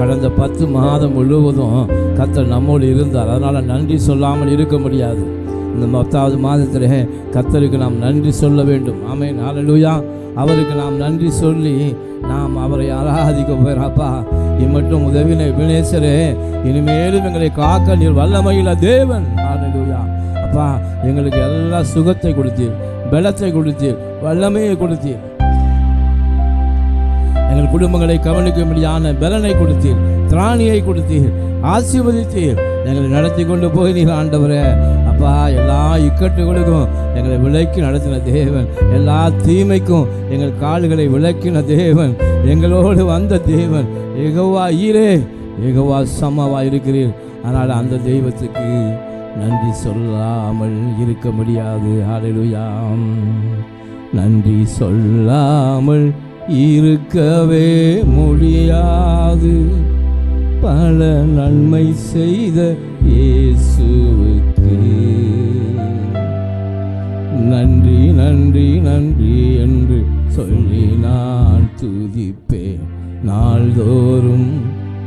கடந்த 10 மாதம் முழுவதும் கர்த்தர் நம்மோடு இருந்தார். அதனால் நன்றி சொல்லாமல் இருக்க முடியாது. இந்த 10வது மாதத்தில் கர்த்தருக்கு நாம் நன்றி சொல்ல வேண்டும். ஆமென், ஹல்லேலூயா. அவருக்கு நாம் நன்றி சொல்லி நாம் அவரை ஆராதிக்க போகிறப்பா. இம்மட்டும் உதவின வினேசரே, இனிமேலும் எங்களை காக்க நீர் வல்லமையுள்ள தேவன். ஹல்லேலூயா. அப்பா, எங்களுக்கு எல்லா சுகத்தை கொடுத்தீர், பலத்தை கொடுத்தீர், வல்லமையை கொடுத்தீர். எங்கள் குடும்பங்களை கவனிக்கும்படியான பலனை கொடுத்தீர், திராணியை கொடுத்தீர், ஆசீர்வதித்தீர். எங்களை நடத்தி கொண்டு போய் நீர் ஆண்டவரே. அப்பா, எல்லா இக்கட்டுகளுக்கும் எங்களை விலக்கி நடத்தின தேவன், எல்லா தீமைக்கும் எங்கள் கால்களை விலக்கின தேவன், எங்களோடு வந்த தேவன். யெகோவா ஈரே, யெகோவா சம்மாவா இருக்கிறீர். அதனால் அந்த தெய்வத்துக்கு நன்றி சொல்லாமல் இருக்க முடியாது. ஹல்லேலூயா. நன்றி சொல்லாமல் இருக்கவே முடியாது. பல நன்மை செய்த இயேசுவுக்கு நன்றி நன்றி நன்றி என்று சொல்லி நான் துதிப்பேன், நாள்தோறும்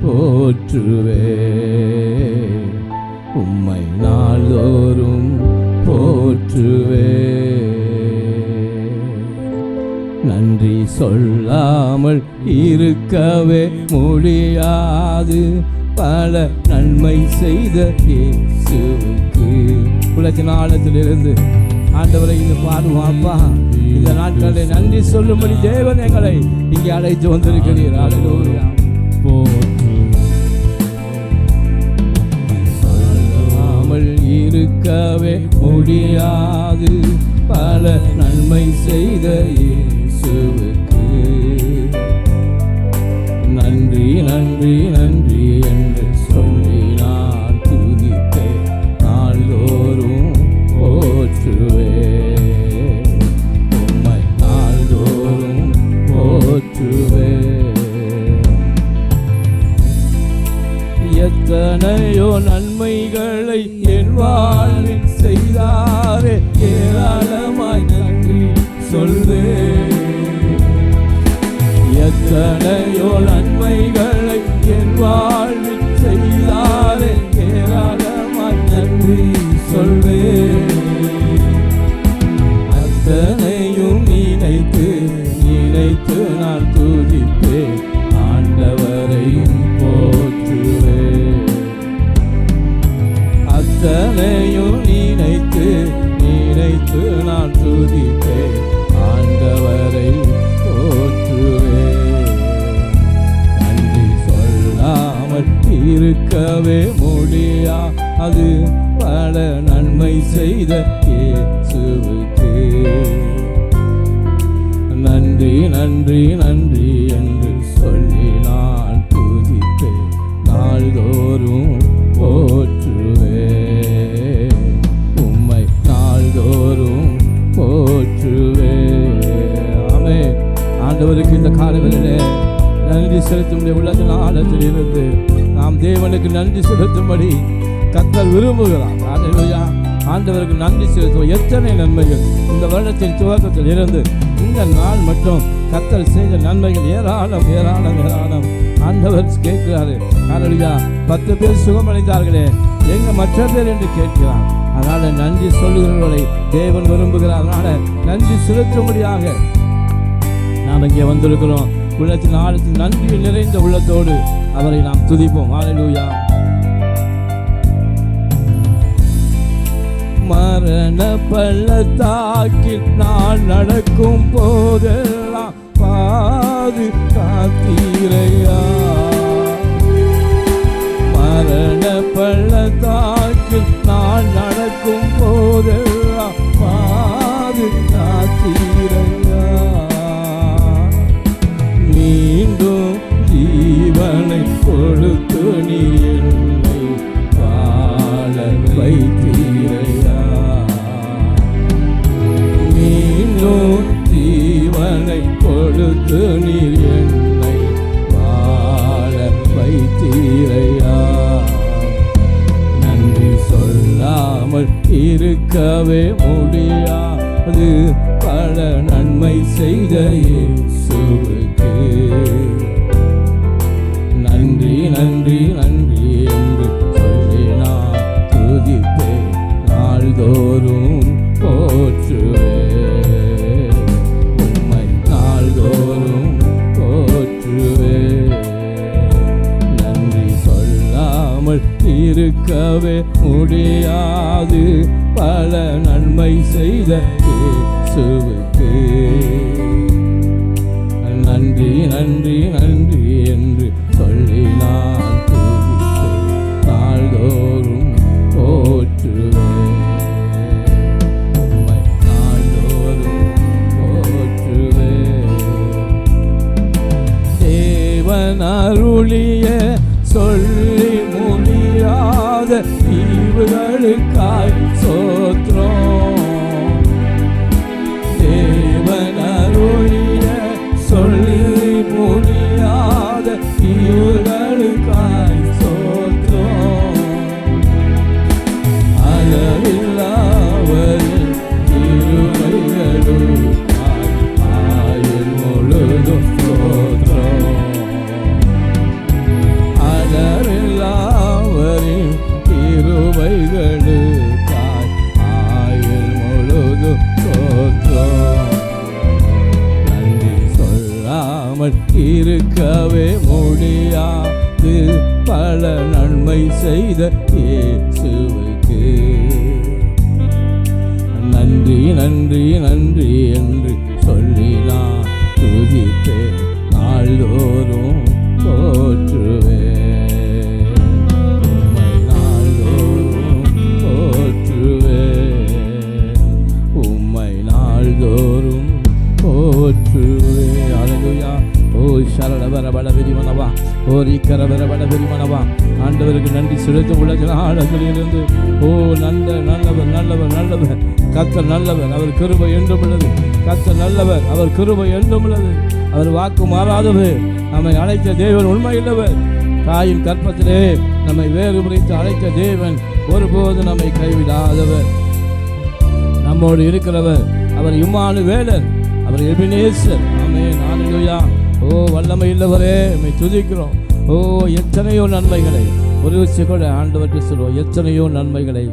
போற்றுவே. உம்மை நாள்தோறும் போற்றுவே. நன்றி சொல்லாமல் இருக்கவே முடியாது. பல நன்மை செய்த இயேசுவுக்கு. உலகின் ஆழத்திலிருந்து ஆண்டவரை இது பாடுவாப்பா. இந்த நாட்களில் நன்றி சொல்லும்படி தேவன் எங்களை இங்கே அழைத்து வந்திருக்கிறீர். ஹல்லேலூயா. சொல்லாமல் இருக்கவே முடியாது. பல நன்மை செய்த இயேசுவுக்கு நன்றி நன்றி நன்றி என்று சொல்லி நான் துதிப்பேன், நாள்தோறும் போற்றுவே. உம்மை நாள்தோறும் போற்றுவே. எத்தனையோ நன்மைகளை என் வாழ்வில் செய்தாரே, ஏராளமாய் நன்றி சொல்வே. எத்தனையோ நன்மைகளை என் வாழ்வில் செய்தாரே, ஏராளமாய் நன்றி சொல்வே. அத்தனையும் நினைத்து நினைத்து நான் துதிப்பேன், ஆண்டவரை போற்றுவே. அத்தனையும் நினைத்து நினைத்து நான் துதிப்பேன், ஆண்டவரை போற்றுவே. நன்றி சொல்லாமல் இருக்கவே முடியாது. பல நன்மை செய்த இயேசுவுக்கு நன்றி நன்றி நன்றி என்று சொல்லி நான் துதிப்பேன், நாள்தோறும் போற்றுவே. உம்மை நாள்தோறும் போற்றுவே. ஆமென். ஆண்டவருக்கு இந்த காலவெளியிலே நன்றி செலுத்தும்படி உள்ளத்தின் ஆழத்தில் இருந்து நாம் தேவனுக்கு நன்றி செலுத்தும்படி கர்த்தர் விரும்புகிறார். ஹல்லேலூயா. ஆண்டவருக்கு நன்றி செலுத்துவோம். எத்தனை நன்மைகள் இந்த வருடத்தின் துவக்கத்தில் இருந்து இந்த நாள் மட்டும் கர்த்தர் செய்த நன்மைகள் ஏராளம் ஏராளம் ஏராளம். ஆண்டவர் கேட்கிறாரு. ஹல்லேலூயா. 10 பேர் சுகமடைந்தார்களே, எங்க மற்ற பேர் என்று கேட்கிறார். அதனால நன்றி சொல்லுகிறவர்களை தேவன் விரும்புகிறார். அதனால நன்றி செலுத்தும்படியாக நாம் இங்கே வந்திருக்கிறோம். உள்ளத்தின் ஆழத்தில் நன்றி நிறைந்த உள்ளத்தோடு அவரை நாம் துதிப்போம். ஹல்லேலூயா. மரண பள்ளத்தாக்கில் நான் நடக்கும் போதெல்லாம் பாதுகாத்தீரையா. மரண பள்ளத்தாக்கில் நான் நடக்கும் போதெல்லாம் பாதுகாத்தீரையா. மீண்டும் ஜீவனை கொடுத்து நீ என்னை வாழ வைத்தீரையா. மீண்டும் ஜீவனை கொடுத்து நீர் என்னை வாழ வைத்தீரையா. நன்றி சொல்லாமல் இருக்கவே முடியாது. பல நன்மை செய்த இயேசுவுக்கு நன்றி நன்றி நன்றி என்று சொல்லி நான் துதிப்பேன், நாள்தோறும் போற்றுவேன், உம்மை நாள்தோறும் போற்றுவேன். நன்றி சொல்லாமல் இருக்கவே முடியாது, பல நன்மை செய்த இயேசுவுக்கு நன்றி நன்றி நன்றி என்று சொல்லி நான் துதிப்பேன், நாள்தோறும் போற்றுவேன், உம்மை நாள்தோறும் போற்றுவேன். தேவன் அருளிய சொல்லி முடியாத ஈவுகளுக்காய் சோத்ரம், தேவன் அருளிய சொல்லி முடியாத ஈவுகளுக்காய் சோத்ரம், அளவில்லாவரின் கிருபைகளுக்காய் ஆயுள் முழுதும் சோத்ரம், அளவில்லாவரின் கிருபைகளுக்காய் ஆயுள் முழுதும் சோத்ரம். நன்றி சொல்லாமல் இருக்கவே முடியாது, பல நன்மை செய்த இயேசுவுக்கு நன்றி நன்றி நன்றி என்று சொல்லி நான் துதிப்பேன், நாள்தோறும் போற்றுவேன், உம்மை நாள்தோறும் போற்றுவேன், உம்மை நாள்தோறும் போற்றுவேன். அல்லேலூயா. ஓ சரளவர பலபெரிமனவா, ஓ ரிக்கரவர பலபெரிமனவா, ஆண்டவருக்கு நன்றி செலுத்த உலக நாளங்களிலிருந்து. ஓ நல்லவர் நல்லவர் நல்லவர் நல்லவர் கர்த்தர் நல்லவர், அவர் கிருபை என்றும் உள்ளது. கர்த்தர் நல்லவர், அவர் கிருபை என்றும் உள்ளது. அவர் வாக்கு மாறாதவர், நம்மை அழைத்த தேவன் உண்மையுள்ளவர். தாயின் கற்பத்திலே நம்மை வேறு முறைத்து அழைத்த தேவன் ஒருபோது நம்மை கைவிடாதவர், நம்மோடு இருக்கிறவர். அவர் இம்மானுவேலர், அவர் எபினேசர். ஆமென். அல்லேலூயா. ஓ வல்லமை இல்லவரே, நம்மை துதிக்கிறோம். ஓ எத்தனையோ நன்மைகளை ஒரு விஷயம் கூட ஆண்டவர்கிட்ட சொல்லுவோம், எத்தனையோ நன்மைகளை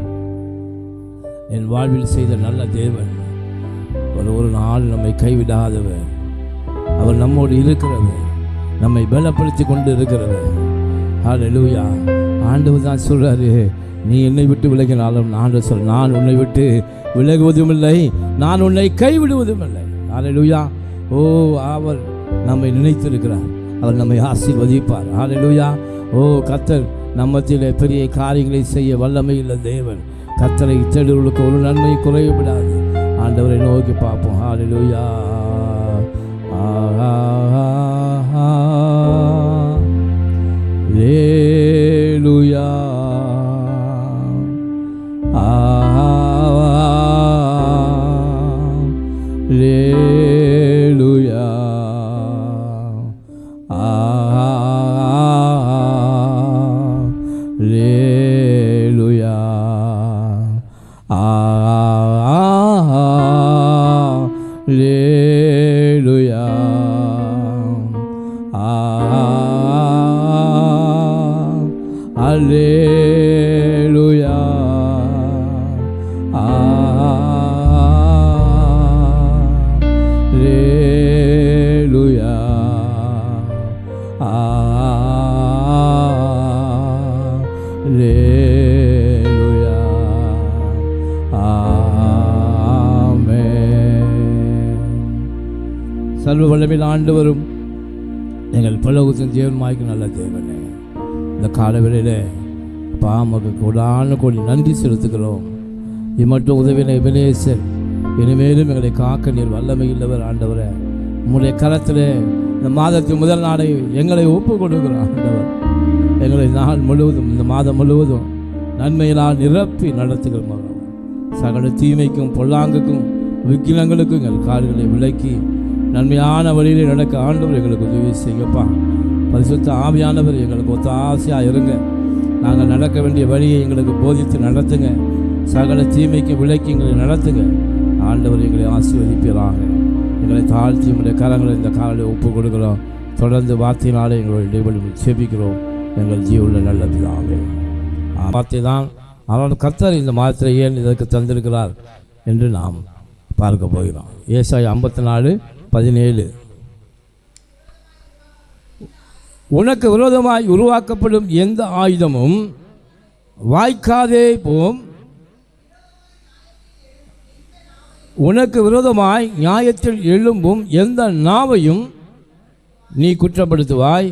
என் வாழ்வில் செய்த நல்ல தேவன். ஒரு நாள் நம்மை கைவிடாதவர், அவர் நம்மோடு இருக்கிறவர், நம்மை பலப்படுத்தி கொண்டு இருக்கிறவர். அல்லேலூயா. ஆண்டவர் தான் சொல்றாரு, நீ என்னை விட்டு விலகினாலும் நான் உன்னை விட்டு விலகுவதும் இல்லை, நான் உன்னை கைவிடுவதும் இல்லை. அல்லேலூயா. ஓ அவர் நம்மை நினைத்திருக்கிறார், அவர் நம்மை ஆசீர்வதிப்பார். அல்லேலூயா. ஓ கர்த்தர் நம்மத்திலே பெரிய காரியங்களை செய்ய வல்லமை உள்ள தேவன். கர்த்தரை தேடுவர்களுக்கு ஒரு நன்மை குறைவிடாது. ஆண்டவரை நோக்கி பார்ப்போம். அல்லேலூயா. அல்லேலூயா. Alleluia. Alleluia. Alleluia. Alleluia. சர்வ வல்லமையுள்ள ஆண்டவரும் எங்கள் பரலோகத்தின் தேவனுமாகிய நல்ல தேவனே, இந்த காலவேளையிலே அப்பா உமக்கு கோடான கோடி நன்றி செலுத்துகிறோம். இம்மட்டும் உதவின எபினேசர், இனிமேலும் எங்களை காக்க நீர் வல்லமை இல்லவர். ஆண்டவரே, உம்முடைய கரத்திலே இந்த மாதத்தின் முதல் நாளை எங்களை ஒப்பு கொடுக்கிறோம். ஆண்டவர், எங்களை நாள் முழுவதும் இந்த மாதம் முழுவதும் நன்மையினால் நிரப்பி நடத்துகிறோம். சகல தீமைக்கும் பொல்லாங்குக்கும் விக்கினங்களுக்கும் எங்கள் கால்களை விலக்கி நன்மையான வழியில் நடக்க ஆண்டவர் எங்களுக்கு உதவி செய்யப்பா. பரிசுத்த ஆவியானவர் எங்களுக்கு ஒத்தாசையாக இருங்க. நாங்கள் நடக்க வேண்டிய வழியை எங்களுக்கு போதித்து நடத்துங்க. சகல தீமைக்கு விலக்கி எங்களை நடத்துங்க. ஆண்டவர் எங்களை ஆசீர்வதிப்பீராக. எங்களை தாழ்த்தி உடைய கரங்களை இந்த காலையில் ஒப்பு கொடுக்கிறோம். தொடர்ந்து வார்த்தையினாலே எங்களுடைய இடைவெளி செபிக்கிறோம். எங்கள் ஜீவுள்ள நல்ல பிதாவே. வார்த்தை தான். ஆனால் கர்த்தர் இந்த மாதத்தில் ஏன் இதற்கு தந்திருக்கிறார் என்று நாம் பார்க்க போகிறோம். ஏசாயா 54:17. உனக்கு விரோதமாய் உருவாக்கப்படும் எந்த ஆயுதமும் வாய்க்காதே போம். உனக்கு விரோதமாய் நியாயத்தில் எழும்பும் எந்த நாவையும் நீ குற்றப்படுத்துவாய்.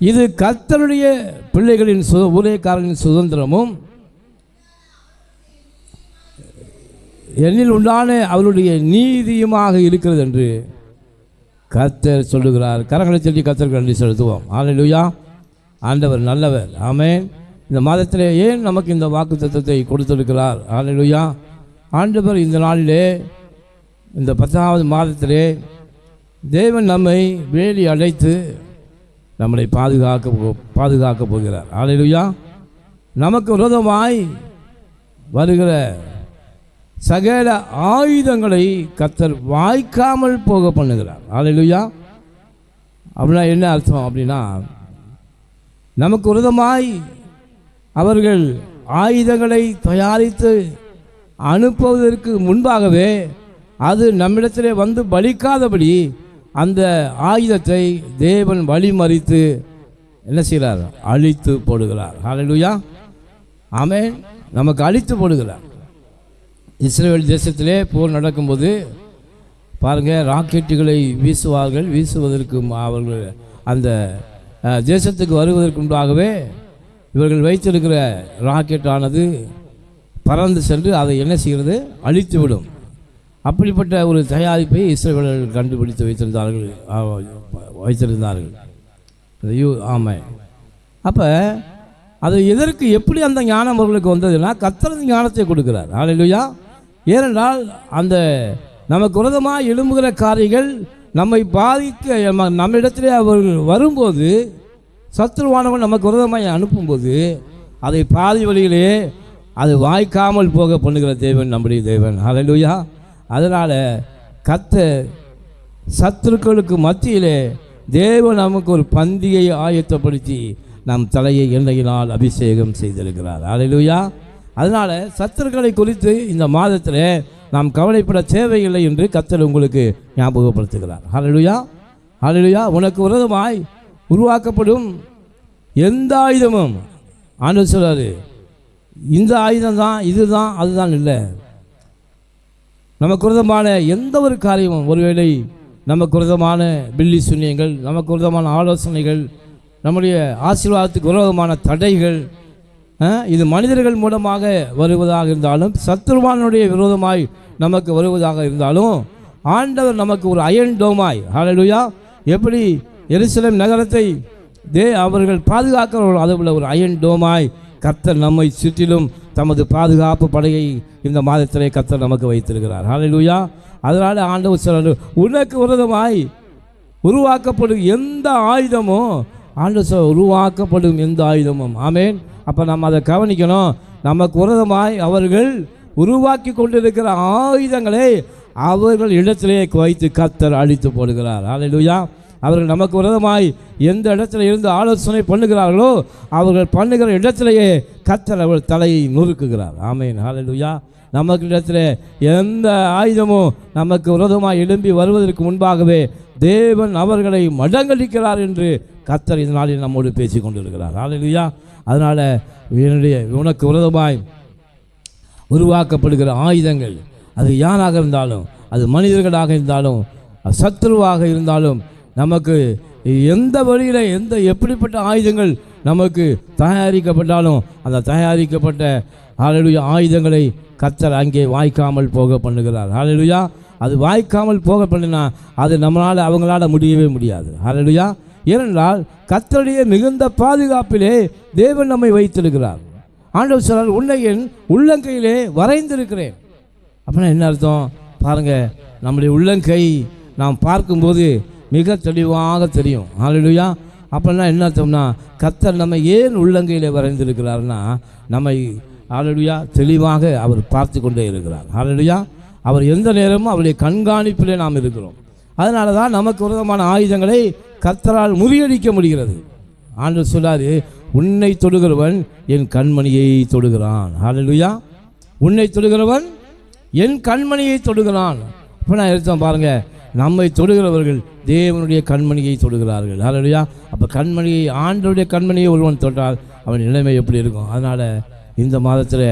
இது கர்த்தருடைய பிள்ளைகளின் ஊழியக்காரர்களின் சுதந்திரமும் என்னில் உண்டான அவருடைய நீதியுமாக இருக்கிறது என்று கர்த்தர் சொல்லுகிறார். கரங்களை சொல்லி கர்த்தருக்கு நன்றி செலுத்துவோம். ஹல்லேலூயா. ஆண்டவர் நல்லவர். ஆமென். இந்த மாதத்திலே ஏன் நமக்கு இந்த வாக்குத்தத்தத்தை கொடுத்திருக்கிறார்? ஹல்லேலூயா. ஆண்டவர் இந்த நாளிலே, இந்த 10வது மாதத்திலே தேவன் நம்மை வேலி அடைத்து நம்மளை பாதுகாக்க போகிறார். ஹல்லேலூயா. நமக்கு விரோதமாய் வருகிற சகல ஆயுதங்களை கர்த்தர் வாய்க்காமல் போக பண்ணுகிறார். ஹல்லேலூயா. அப்படின்னா என்ன அர்த்தம்? அப்படின்னா நமக்கு விரோதமாய் அவர்கள் ஆயுதங்களை தயாரித்து அனுப்புவதற்கு முன்பாகவே அது நம்மிடத்திலே வந்து பலிக்காதபடி அந்த ஆயுதத்தை தேவன் வழிமறித்து என்ன செய்கிறார்? அழித்து போடுகிறார். ஹல்லேலூயா. ஆமென். நமக்கு அழித்து போடுகிறார். இஸ்ரவேல் தேசத்திலே போர் நடக்கும்போது பாருங்கள், ராக்கெட்டுகளை வீசுவார்கள். வீசுவதற்கு அவர்கள் அந்த தேசத்துக்கு வருவதற்கு முன்பாகவே இவர்கள் வைத்திருக்கிற ராக்கெட்டானது பறந்து சென்று அதை என்ன செய்கிறது? அழித்து விடும். அப்படிப்பட்ட ஒரு தயாரிப்பை இஸ்ரவேலர்கள் கண்டுபிடித்து வைத்திருந்தார்கள். ஆமாம். அப்போ அது எதற்கு, எப்படி அந்த ஞானம் அவர்களுக்கு வந்ததுன்னா கர்த்தர் ஞானத்தை கொடுக்கிறார். ஹல்லேலூயா. ஏனென்றால் அந்த நமக்கு விரோதமாக எழும்புகிற காரியங்கள் நம்மை பாதிக்க நம்மிடத்திலே அவர்கள் வரும்போது, சத்துருவானவன் நமக்கு விரோதமாக அனுப்பும்போது அதை பாதி வழியிலே அது வாய்க்காமல் போக பண்ணுகிற தேவன் நம்முடைய தேவன். ஹல்லேலூயா. அதனால் கர்த்தர் சத்துருக்களுக்கு மத்தியிலே தேவன் நமக்கு ஒரு பந்தியை ஆயத்தப்படுத்தி நம் தலையை எண்ணெயினால் அபிஷேகம் செய்திருக்கிறார். ஹல்லேலூயா. அதனால் சத்துருக்களை குறித்து இந்த மாதத்தில் நாம் கவலைப்பட தேவையில்லை என்று கர்த்தர் உங்களுக்கு ஞாபகப்படுத்துகிறார். ஹல்லேலூயா. ஹல்லேலூயா. உனக்கு விரோதமாய் உருவாக்கப்படும் எந்த ஆயுதமும் ஆண்டவர் சொல்றாரு, இந்த ஆயுதம் தான், இதுதான், அதுதான் இல்லை. நமக்கு விரோதமான எந்த ஒரு காரியமும், ஒருவேளை நமக்கு விரோதமான பில்லி சூன்யங்கள், நமக்கு விரோதமான ஆலோசனைகள், நம்முடைய ஆசீர்வாதத்துக்கு விரோதமான தடைகள், இது மனிதர்கள் மூலமாக வருவதாக இருந்தாலும், சத்துருவானுடைய விரோதமாய் நமக்கு வருவதாக இருந்தாலும், ஆண்டவர் நமக்கு ஒரு அயன் டோமாய், ஹல்லேலூயா, எப்படி எருசலேம் நகரத்தை அவர்கள் பாதுகாக்கிறவர்கள் அதுபோல ஒரு அயன் டோமாய் கர்த்தர் நம்மை சுற்றிலும் தமது பாதுகாப்பு படையை இந்த மாதத்திலே கர்த்தர் நமக்கு வைத்திருக்கிறார். ஹல்லேலூயா. அதனால் ஆண்டவர் சொல்றாரு, உனக்கு விரோதமாய் உருவாக்கப்படும் எந்த ஆயுதமோ, ஆண்டவர் உருவாக்கப்படும் எந்த ஆயுதமும். ஆமென். அப்போ நம்ம அதை கவனிக்கணும். நமக்கு விரோதமாய் அவர்கள் உருவாக்கி கொண்டிருக்கிற ஆயுதங்களை அவர்கள் இடத்திலே வைத்து கர்த்தர் அழித்து போடுகிறார். ஹல்லேலூயா. அவர்கள் நமக்கு விரோதமாய் எந்த இடத்துல இருந்து ஆலோசனை பண்ணுகிறார்களோ அவர்கள் பண்ணுகிற இடத்திலேயே கர்த்தர் அவர்கள் தலையை நொறுக்குகிறார். ஆமென். ஹல்லேலூயா. நமக்கு இடத்துல எந்த ஆயுதமும் நமக்கு விரோதமாய் எழும்பி வருவதற்கு முன்பாகவே தேவன் அவர்களை மடங்கடிக்கிறார் என்று கர்த்தர் இந்த நாளில் நம்மோடு பேசி கொண்டிருக்கிறார். ஹல்லேலூயா. அதனால் உனக்கு விரோதமாய் உருவாக்கப்படுகிற ஆயுதங்கள், அது யாராக இருந்தாலும், அது மனிதர்களாக இருந்தாலும், சத்துருவாக இருந்தாலும், நமக்கு எந்த வழியில் எப்படிப்பட்ட ஆயுதங்கள் நமக்கு தயாரிக்கப்பட்டாலும் அந்த தயாரிக்கப்பட்ட ஹல்லேலூயா ஆயுதங்களை கர்த்தர் அங்கே வாய்க்காமல் போக பண்ணுகிறார். ஹல்லேலூயா. அது வாய்க்காமல் போக பண்ணினா அது நம்மளால் அவங்களால் முடியவே முடியாது. ஹல்லேலூயா. ஏனென்றால் கர்த்தருடைய மிகுந்த பாதுகாப்பிலே தேவன் நம்மை வைத்திருக்கிறார். ஆண்டவர் சொல்றார், உன்னை என் உள்ளங்கையிலே வரைந்திருக்கிறேன். அப்படின்னா என்ன அர்த்தம் பாருங்கள், நம்முடைய உள்ளங்கை நாம் பார்க்கும்போது மிக தெளிவாக தெரியும். ஹல்லேலூயா. அப்படின்னா என்ன அர்த்தம்னா, கர்த்தர் நம்ம ஏன் உள்ளங்கையில் வரைந்திருக்கிறார்னா, நம்மை ஹல்லேலூயா தெளிவாக அவர் பார்த்து கொண்டே இருக்கிறார். ஹல்லேலூயா. அவர் எந்த நேரமும் அவருடைய கண்காணிப்பிலே நாம் இருக்கிறோம். அதனால தான் நமக்கு விரோதமான ஆயுதங்களை கர்த்தரால் முறியடிக்க முடிகிறது. ஆண்டவர் சொல்லாரு, உன்னை தொடுகிறவன் என் கண்மணியை தொடுகிறான். ஹல்லேலூயா. உன்னை தொடுகிறவன் என் கண்மணியை தொடுகிறான். இப்போ நான் எடுத்தோம் பாருங்க, நம்மை தொடுகிறவர்கள் தேவனுடைய கண்மணியை தொடுகிறார்கள். ஹல்லேலூயா. அப்போ கண்மணியை, ஆண்டவருடைய கண்மணியை ஒருவன் தொட்டால் அவன் நிலைமை எப்படி இருக்கும்? அதனால் இந்த மாதத்தில்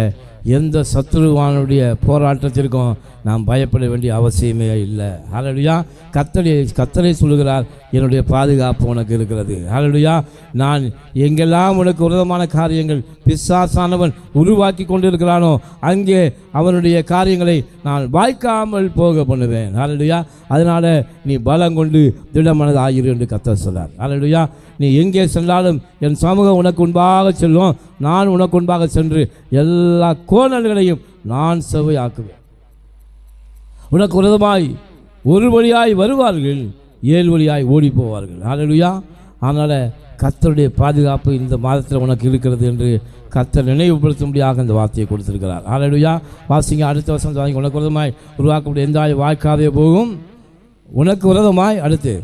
எந்த சத்துருவானுடைய போராட்டத்திற்கும் நாம் பயப்பட வேண்டிய அவசியமே இல்லை. ஹல்லேலூயா. கர்த்தரே சொல்லுகிறார், என்னுடைய பாதுகாப்பு உனக்கு இருக்கிறது. ஹல்லேலூயா. நான் எங்கெல்லாம் உனக்கு விரோதமான காரியங்கள் பிசாசானவன் உருவாக்கி கொண்டிருக்கிறானோ அங்கே அவனுடைய காரியங்களை நான் வாய்க்காமல் போக பண்ணுவேன். ஹல்லேலூயா. அதனால் நீ பலம் கொண்டு திடமனதாயிரு என்று கர்த்தர் சொன்னார். ஹல்லேலூயா. நீ எங்கே சென்றாலும் என் சமூகம் உனக்கு முன்பாக செல்லும், நான் உனக்கு முன்பாக சென்று எல்லா கோணல்களையும் நான் செவ்வையாக்குவேன். உனக்கு விரோதமாய் ஒரு வழியாய் வருவார்கள், 7 வழியாய் ஓடி போவார்கள். ஹல்லேலூயா. அதனால் கர்த்தருடைய பாதுகாப்பு இந்த மாதத்தில் உனக்கு இருக்கிறது என்று கர்த்தர் நினைவுபடுத்தும்படியாக இந்த வார்த்தையை கொடுத்திருக்கிறார். ஹல்லேலூயா. வாசிங்க, அடுத்த வருஷம் வாங்கி, உனக்கு விரோதமாய் உருவாக்கக்கூடிய எந்த வாய்க்காதே போகும். உனக்கு விரோதமாய், அடுத்து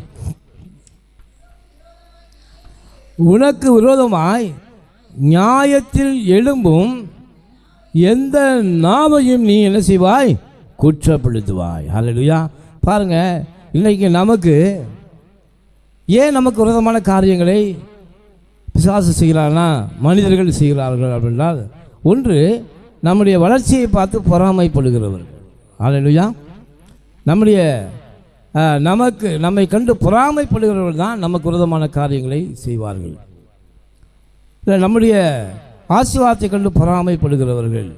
உனக்கு விரோதமாய் நியாயத்தில் எழும்பும் எந்த நாவையும் நீ என்ன செய்வாய்? குற்றப்படுத்துவாய். ஹல்லேலூயா. பாருங்க, இன்னைக்கு நமக்கு ஏன் நமக்கு விரோதமான காரியங்களை பிசாசு செய்கிறார்னா மனிதர்கள் செய்கிறார்கள் அப்படின்றால், ஒன்று நம்முடைய வளர்ச்சியை பார்த்து பொறாமைப்படுகிறவர்கள். ஹல்லேலூயா. நம்மை கண்டு பொறாமைப்படுகிறவர்கள் தான் நமக்கு விரோதமான காரியங்களை செய்வார்கள். இல்லை, நம்முடைய ஆசீர்வாதத்தை கண்டு பொறாமைப்படுகிறவர்கள்,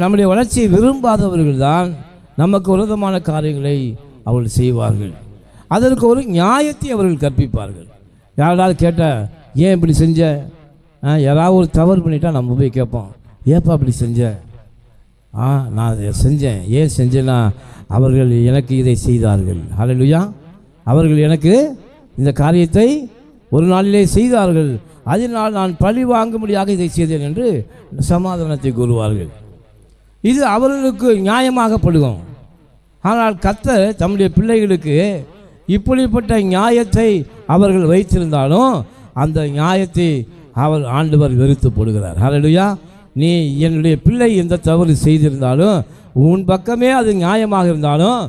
நம்முடைய வளர்ச்சியை விரும்பாதவர்கள் தான் நமக்கு விரோதமான காரியங்களை அவர்கள் செய்வார்கள். அதற்கு ஒரு நியாயத்தை அவர்கள் கற்பிப்பார்கள். யாராவது கேட்டால், ஏன் இப்படி செஞ்ச? யாராவது ஒரு தவறு பண்ணிட்டா நம்ம போய் கேட்போம், ஏப்பா அப்படி செஞ்ச? நான் அதை செஞ்சேன். ஏன் செஞ்சேன்னா அவர்கள் எனக்கு இதை செய்தார்கள். ஹல்லேலூயா. அவர்கள் எனக்கு இந்த காரியத்தை ஒரு நாளிலே செய்தார்கள், அதனால் நான் பழி வாங்கும்படியாக இதை செய்தேன் என்று சமாதானத்தை கூறுவார்கள். இது அவர்களுக்கு நியாயமாகப்படுகும். ஆனால் கர்த்தர் தம்முடைய பிள்ளைகளுக்கு இப்படிப்பட்ட நியாயத்தை அவர்கள் வைத்திருந்தாலும் அந்த நியாயத்தை ஆண்டவர் வெறுத்து போடுகிறார். ஹல்லேலூயா. நீ என்னுடைய பிள்ளை எந்த தவறு செய்திருந்தாலும், உன் பக்கமே அது நியாயமாக இருந்தாலும்,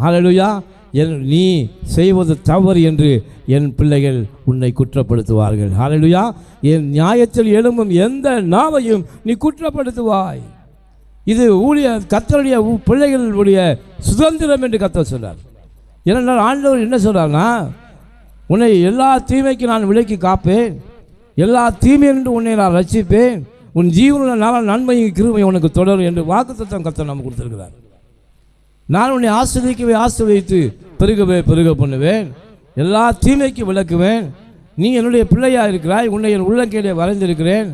ஹல்லேலூயா, நீ செய்வது தவறு என்று என் பிள்ளைகள் உன்னை குற்றப்படுத்துவார்கள். ஹல்லேலூயா. என் நியாயத்தில் எழும்பும் எந்த நாவையும் நீ குற்றப்படுத்துவாய். இது கர்த்தருடைய பிள்ளைகளுடைய சுதந்திரம் என்று கர்த்தர் சொல்றார். ஏனென்றால் ஆண்டவர் என்ன சொல்றார்னா, உன்னை எல்லா தீமைக்கு நான் விலக்கி காப்பேன், எல்லா தீமையிலிருந்து உன்னை நான் ரட்சிப்பேன், உன் ஜீவனுள்ள நாள நன்மையும் கிருபையும் உனக்கு தொடரும் என்று வாக்குத்தத்தம் கர்த்தர் நமக்கு கொடுத்திருக்கிறார். நான் உன்னை ஆசீர்வதித்து பெருக பண்ணுவேன், எல்லா தீமைக்கு விலக்குவேன். நீ என்னுடைய பிள்ளையாக இருக்கிறாய், உன்னை என் உள்ளங்கையிலே வரைந்திருக்கிறேன்,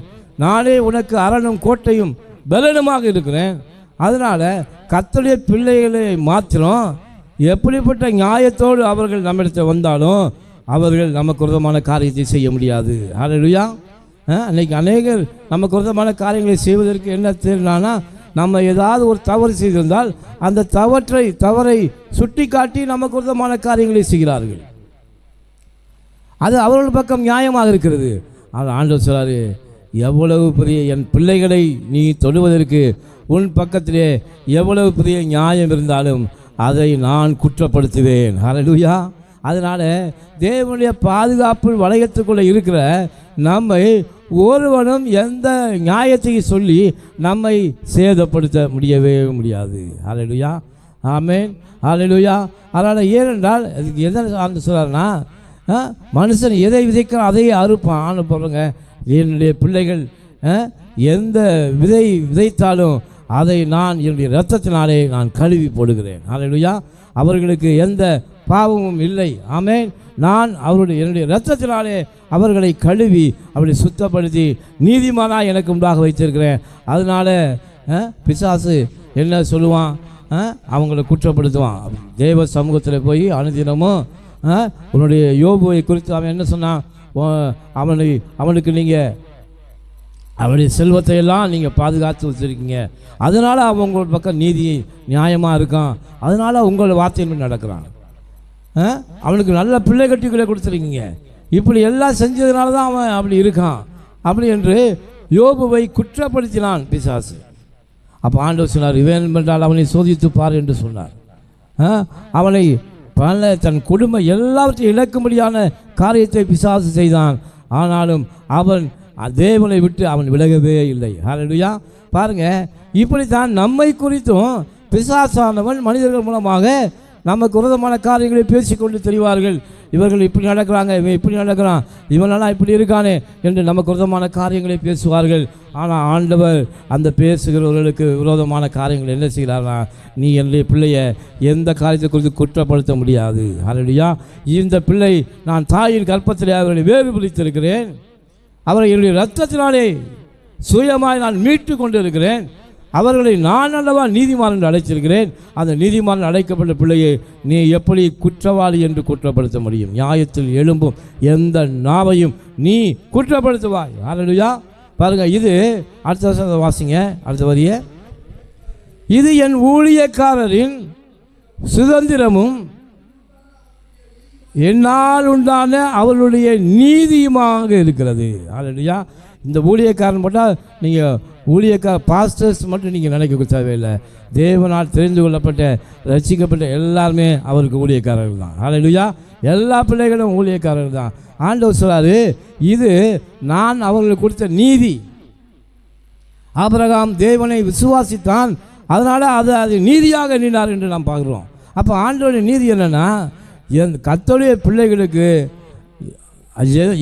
நானே உனக்கு அரணும் கோட்டையும் பலனுமாக இருக்கிறேன். அதனால் கர்த்தருடைய பிள்ளைகளை மாத்திரம் எப்படிப்பட்ட நியாயத்தோடு அவர்கள் நம்மிடத்தில் வந்தாலும் அவர்கள் நமக்கு விரோதமான காரியத்தை செய்ய முடியாது. ஹல்லேலூயா. அன்றைக்கி அநேகர் நமக்கு விரோதமான காரியங்களை செய்வதற்கு என்ன தெரியும்னா, நம்ம ஏதாவது ஒரு தவறு செய்திருந்தால் அந்த தவறை சுட்டி காட்டி நமக்கு விரோதமான காரியங்களை செய்கிறார்கள். அது அவர்கள் பக்கம் நியாயமாக இருக்கிறது. ஆனால் ஆண்டவர் சொல்றாரு, எவ்வளவு பெரிய என் பிள்ளைகளை நீ தொடுவதற்கு உன் பக்கத்திலே எவ்வளவு பெரிய நியாயம் இருந்தாலும் அதை நான் குற்றப்படுத்துவேன். ஹல்லேலூயா. அதனால் தேவனுடைய பாதுகாப்பு வளையத்துக்குள்ளே இருக்கிற நம்மை ஒருவனும் எந்த நியாயத்தையும் சொல்லி நம்மை சேதப்படுத்த முடியவே முடியாது. ஹல்லேலூயா. ஆமென். ஹல்லேலூயா. அதனால் ஏனென்றால் அதுக்கு எதை ஆண்டு சொல்கிறாருன்னா, மனுஷன் எதை விதைக்கிறான் அதையே அறுப்பான். ஆண்டு போடுறங்க, என்னுடைய பிள்ளைகள் எந்த விதைத்தாலும் அதை நான் என்னுடைய இரத்தத்தினாலே நான் கழுவி போடுகிறேன். ஹல்லேலூயா. அவர்களுக்கு எந்த பாவமும் இல்லை. ஆமென். நான் என்னுடைய இரத்தத்தினாலே அவர்களை கழுவி அவர்களை சுத்தப்படுத்தி நீதிமானாக எனக்கு முன்பாக வைத்திருக்கிறேன். அதனால் பிசாசு என்ன சொல்லுவான்? அவங்களை குற்றப்படுத்துவான். தேவ சமூகத்தில் போய் அனுதினமும் உன்னுடைய யோபுவை குறித்து அவன் என்ன சொன்னான்? அவனுக்கு நீங்கள் அவருடைய செல்வத்தை எல்லாம் நீங்கள் பாதுகாத்து வச்சுருக்கீங்க, அதனால் அவங்களோட பக்கம் நீதி நியாயமாக இருக்கான், அதனால் உங்களோட வார்த்தையின்படி நடக்கிறான். அவனுக்கு நல்ல பிள்ளை கட்டிகளை கொடுத்துருக்கீங்க, இப்படி எல்லாம் செஞ்சதுனால தான் அவன் அப்படி இருக்கான் அப்படி என்று யோபுவை குற்றப்படுத்தினான் பிசாசு. அப்போ ஆண்டவர் சொன்னார், இவன் என்றால் அவனை சோதித்து பார் என்று சொன்னார். அவனை பல தன் குடும்பம் எல்லாவற்றையும் இழக்கும்படியான காரியத்தை பிசாசு செய்தான். ஆனாலும் அவன் தேவனை விட்டு அவன் விலகவே இல்லை. ஹல்லேலூயா. பாருங்க, இப்படித்தான் நம்மை குறித்தும் பிசாசானவன் மனிதர்கள் மூலமாக நமக்கு விரோதமான காரியங்களை பேசிக்கொண்டு தெரிவார்கள். இவர்கள் இப்படி நடக்கிறாங்க, இவன் இப்படி நடக்கிறான், இவனெல்லாம் இப்படி இருக்கானே என்று நமக்கு விரோதமான காரியங்களை பேசுவார்கள். ஆனால் ஆண்டவர் அந்த பேசுகிறவர்களுக்கு விரோதமான காரியங்கள் என்ன செய்கிறார்னா, நீ என்னுடைய பிள்ளையை எந்த காரியத்தை குறித்து குற்றப்படுத்த முடியாது. ஹல்லேலூயா. இந்த பிள்ளை நான் தாயின் கற்பத்திலே அவர்களை வேறு பிடித்திருக்கிறேன், அவரை என்னுடைய இரத்தத்தினாலே சுயமாய் நான் மீட்டு கொண்டு இருக்கிறேன், அவர்களை நான் அல்லவா நீதிமான் என்று அழைச்சிருக்கிறேன். அந்த நீதிமான் அழைக்கப்பட்ட பிள்ளையை நீ எப்படி குற்றவாளி என்று குற்றப்படுத்த முடியும்? நியாயத்தில் எழும்பும் எந்த நாவையும் நீ குற்றப்படுத்துவாய். ஹல்லேலூயா. பாருங்க, இது அடுத்த வருஷம் வாசிங்க, அடுத்த வரிய, இது என் ஊழியக்காரரின் சுதந்திரமும் என்னால் உண்டான அவர்களுடைய நீதியுமாக இருக்கிறது. ஹல்லேலூயா. இந்த ஊழியக்காரன் போட்டால் நீங்கள் பாஸ்டர்ஸ் மட்டும் நீங்கள் நினைக்க தேவையில்லை. தேவனால் தெரிந்து கொள்ளப்பட்ட ரட்சிக்கப்பட்ட எல்லாருமே அவருக்கு ஊழியக்காரர்கள் தான். ஹல்லேலூயா. எல்லா பிள்ளைகளும் ஊழியக்காரர்கள் தான். ஆண்டவர் சொல்றாரு, இது நான் அவர்களுக்கு கொடுத்த நீதி. ஆபிரகாம் தேவனை விசுவாசித்தான், அதனால் அது நீதியாக எண்ணினார் என்று நாம் பார்க்குறோம். அப்போ ஆண்டவருடைய நீதி என்னென்னா, கர்த்தருடைய பிள்ளைகளுக்கு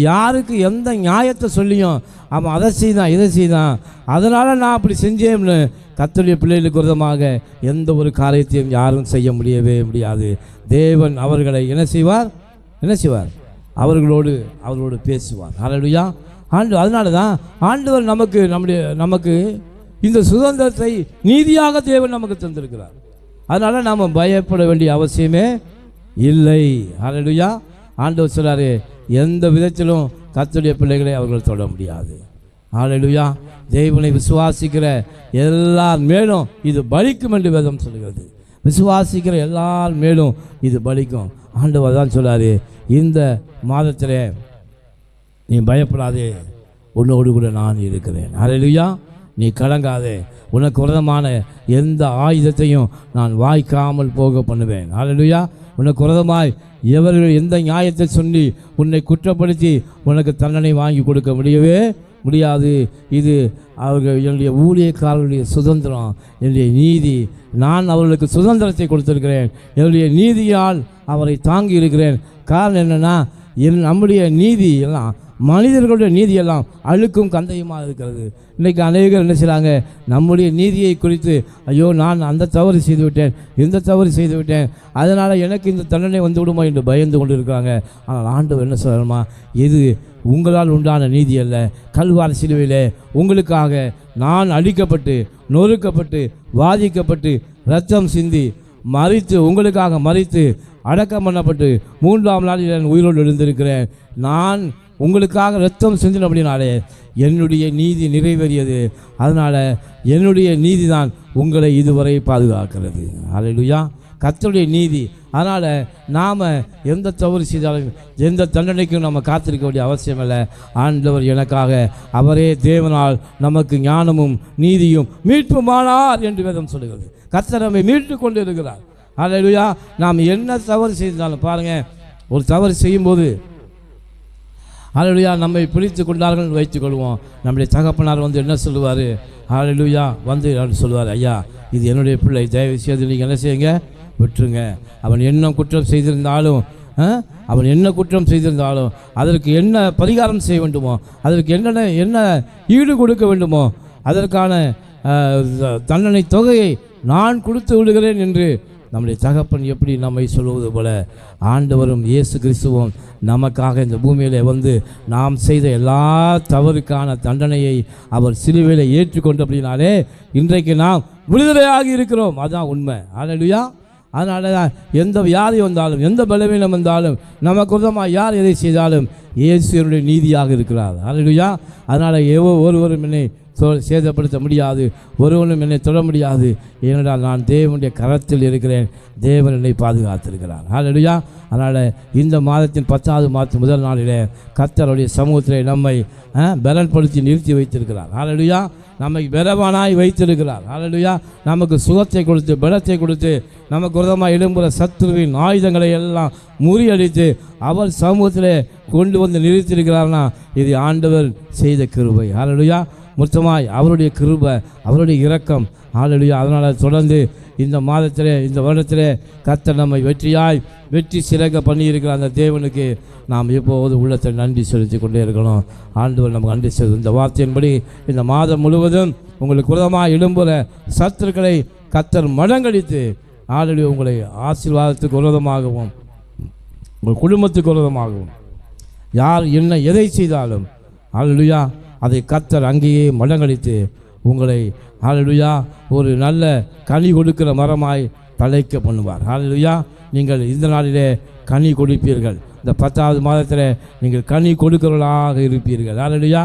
யாருக்கு எந்த நியாயத்தை சொல்லியும் அவன் அதை செய்தான் இதை செய்தான், அதனால் நான் அப்படி செஞ்சேன்னு கர்த்தருடைய பிள்ளைகளுக்கு விரோதமாக எந்த ஒரு காரியத்தையும் யாரும் செய்ய முடியவே முடியாது. தேவன் அவர்களை என்ன செய்வார்? அவர்களோடு பேசுவார். ஹல்லேலூயா. அதனால தான் ஆண்டவர் நமக்கு இந்த சுதந்திரத்தை நீதியாக தேவன் நமக்கு தந்திருக்கிறார். அதனால் நாம் பயப்பட வேண்டிய அவசியமே இல்லை. ஹல்லேலூயா. ஆண்டவர் சொல்றாரு, எந்த விதத்திலும் கர்த்தருடைய பிள்ளைகளை அவர்கள் தொட முடியாது. ஹல்லேலூயா. தேவனை விசுவாசிக்கிற எல்லார் மேலும் இது பலிக்கும் என்று வேதம் சொல்கிறது. விசுவாசிக்கிற எல்லார் மேலும் இது பலிக்கும். ஆண்டவர் தான் சொல்றாரு, இந்த மாதத்தில் நீ பயப்படாதே, உன்னோடு கூட நான் இருக்கிறேன். ஹல்லேலூயா. நீ கலங்காதே, உனக்கு விரோதமான எந்த ஆயுதத்தையும் நான் வாய்க்காமல் போக பண்ணுவேன். ஹல்லேலூயா. உனக்கு விரோதமாய் எவர்கள் எந்த நியாயத்தை சொல்லி உன்னை குற்றப்படுத்தி உனக்கு தண்டனை வாங்கி கொடுக்க முடியவே முடியாது. இது அவர்கள் என்னுடைய ஊழியக்காரர்களுடைய சுதந்திரம், என்னுடைய நீதி. நான் அவர்களுக்கு சுதந்திரத்தை கொடுத்திருக்கிறேன், என்னுடைய நீதியால் அவரை தாங்கி இருக்கிறேன். காரணம் என்னென்னா, நம்முடைய நீதி எல்லாம் மனிதர்களுடைய நீதியெல்லாம் அழுக்கும் கந்தையுமாக இருக்கிறது. இன்றைக்கி அநேகர் என்ன செய்கிறாங்க, நம்முடைய நீதியை குறித்து, ஐயோ நான் அந்த தவறு செய்துவிட்டேன், இந்த தவறு செய்துவிட்டேன், அதனால் எனக்கு இந்த தண்டனை வந்து விடுமா என்று பயந்து கொண்டு இருக்கிறாங்க. ஆனால் ஆண்டவர் என்ன சொல்லணுமா, இது உங்களால் உண்டான நீதி அல்ல. கல்வாரி சிலுவையிலே உங்களுக்காக நான் அடிக்கப்பட்டு நொறுக்கப்பட்டு வாதிக்கப்பட்டு இரத்தம் சிந்தி மரித்து, உங்களுக்காக மரித்து அடக்கம் பண்ணப்பட்டு 3ஆம் நாளில் நான் உயிரோடு எழுந்திருக்கிறேன். நான் உங்களுக்காக இரத்தம் சிந்தினபடினாலே என்னுடைய நீதி நிறைவேறியது. அதனால் என்னுடைய நீதி தான் உங்களை இதுவரை பாதுகாக்கிறது. ஹல்லேலூயா. கர்த்தருடைய நீதி. அதனால் நாம் எந்த தவறு செய்தாலும் எந்த தண்டனைக்கும் நம்ம காத்திருக்க வேண்டிய அவசியம் இல்லை. ஆண்டவர் எனக்காக அவரே தேவனால் நமக்கு ஞானமும் நீதியும் மீட்புமானார் என்று வேதம் சொல்லுகிறது. கர்த்தர் நம்மை மீட்டு கொண்டு இருக்கிறார். ஹல்லேலூயா. நாம் என்ன தவறு செய்தாலும் பாருங்கள், ஒரு தவறு செய்யும்போது ஹல்லேலூயா நம்மை பிடித்து கொண்டார்கள் வைத்துக் கொள்வோம். நம்முடைய தகப்பனார் வந்து என்ன சொல்லுவார்? ஹல்லேலூயா வந்து சொல்லுவார், ஐயா இது என்னுடைய பிள்ளை, தயவு செய்து நீங்கள் என்ன செய்யுங்க, விட்டுருங்க. அவன் என்ன குற்றம் செய்திருந்தாலும் அதற்கு என்ன பரிகாரம் செய்ய வேண்டுமோ, அதற்கு என்ன ஈடு கொடுக்க வேண்டுமோ, அதற்கான தண்டனை தொகையை நான் கொடுத்து விடுகிறேன் என்று நம்முடைய தகப்பன் எப்படி நம்மை சொல்லுவது போல ஆண்டவரும் இயேசு கிறிஸ்துவும் நமக்காக இந்த பூமியில் வந்து நாம் செய்த எல்லா தவறுக்கான தண்டனையை அவர் சிலுவையில் ஏற்றுக்கொண்டு அப்படின்னாலே இன்றைக்கு நாம் விடுதலையாகி இருக்கிறோம். அதுதான் உண்மை. ஹல்லேலூயா. அதனால தான் எந்த வியாதி வந்தாலும் எந்த பலவீனம் வந்தாலும் நமக்கு விதமாக யார் எதை செய்தாலும் இயேசுவினுடைய நீதியாக இருக்கிறார். ஹல்லேலூயா. அதனால் ஒருவரும் என்னை சேதப்படுத்த முடியாது, ஒருவனும் என்னை தொட முடியாது. ஏனென்றால் நான் தேவனுடைய கரத்தில் இருக்கிறேன், தேவன் என்னை பாதுகாத்திருக்கிறார். ஹல்லேலூயா. அதனால் இந்த மாதத்தின் 10வது மாதத்தின் முதல் நாளிலே கர்த்தருடைய சமூகத்திலே நம்மை பலன்படுத்தி நிறுத்தி வைத்திருக்கிறார். ஹல்லேலூயா. நம்மை பலவானாய் வைத்திருக்கிறார். ஹல்லேலூயா. நமக்கு சுகத்தை கொடுத்து பலத்தை கொடுத்து நமக்கு விரோதமாக எழும்புகிற சத்துருவின் ஆயுதங்களை எல்லாம் முறியடித்து அவர் சமூகத்திலே கொண்டு வந்து நிறுத்தியிருக்கிறார்னா இது ஆண்டவர் செய்த கிருபை. ஹல்லேலூயா. மொத்தமாய் அவருடைய கிருபை, அவருடைய இரக்கம். ஹல்லேலூயா. அதனால் தொடர்ந்து இந்த மாதத்திலே இந்த வருடத்திலே கர்த்தர் நம்மை வெற்றி சிறக்க பண்ணியிருக்கிற அந்த தேவனுக்கு நாம் எப்போது உள்ளத்தை நன்றி செலுத்தி கொண்டே இருக்கணும். ஆண்டவர் நமக்கு நன்றி செலுத்தும். இந்த வார்த்தையின்படி இந்த மாதம் முழுவதும் உங்களுக்கு விரோதமாக எழும்புகிற சத்துருக்களை கர்த்தர் மடங்கடித்து ஹல்லேலூயா உங்களை ஆசீர்வாதத்துக்கு விரோதமாகவும் உங்கள் குடும்பத்துக்கு விரோதமாகவும் யார் என்ன எதை செய்தாலும் ஹல்லேலூயா அதை கர்த்தர் அங்கேயே மடங்கடித்து உங்களை ஹல்லேலூயா ஒரு நல்ல கனி கொடுக்கிற மரமாய் தழைக்க பண்ணுவார். ஹல்லேலூயா. நீங்கள் இந்த நாளிலே கனி கொடுப்பீர்கள். இந்த 10வது மாதத்தில் நீங்கள் கனி கொடுக்கிறவர்களாக இருப்பீர்கள். ஹல்லேலூயா.